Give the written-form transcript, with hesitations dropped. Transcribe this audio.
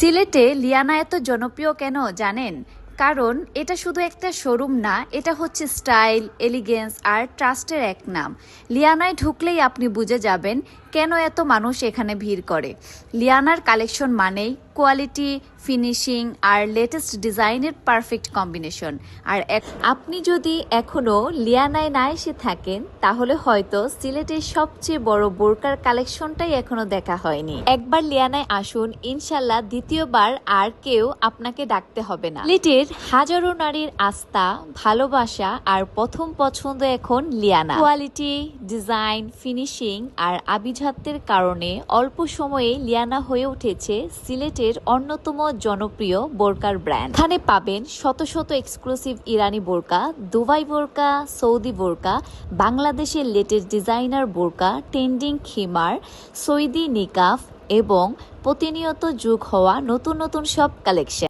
সিলেটে লিয়ানা এত জনপ্রিয় কেন জানেন? কারণ এটা শুধু একটা শোরুম না, এটা হচ্ছে স্টাইল, এলিগেন্স আর ট্রাস্টের এক নাম। লিয়ানায় ঢুকলেই আপনি বুঝে যাবেন কেন এত মানুষ এখানে ভিড় করে। লিয়ানার কালেকশন মানেই কোয়ালিটি, ফিনিশিং আর লেটেস্ট ডিজাইনের পারফেক্ট কম্বিনেশন। আর আপনি যদি এখনো লিয়ানায় না এসে থাকেন তাহলে হয়তো সিলেটের সবচেয়ে বড় বোরকার কালেকশনটাই এখনো দেখা হয়নি। একবার লিয়ানায় আসুন, ইনশাল্লাহ দ্বিতীয়বার আর কেউ আপনাকে ডাকতে হবে না। সিলেটের হাজারো নারীর আস্থা, ভালোবাসা আর প্রথম পছন্দ এখন লিয়ানা। কোয়ালিটি, ডিজাইন, ফিনিশিং আর আভিজাত্যের কারণে অল্প সময়ে লিয়ানা হয়ে উঠেছে সিলেটের অন্যতম জনপ্রিয় বোরকার ব্র্যান্ড। এখানে পাবেন শত শত এক্সক্লুসিভ ইরানি বোরকা, দুবাই বোরকা, সৌদি বোরকা, বাংলাদেশের লেটেস্ট ডিজাইনার বোরকা, ট্রেন্ডিং খিমার, সৌদি নিকাফ এবং প্রতিনিয়ত যুগ হওয়া নতুন নতুন সব কালেকশন।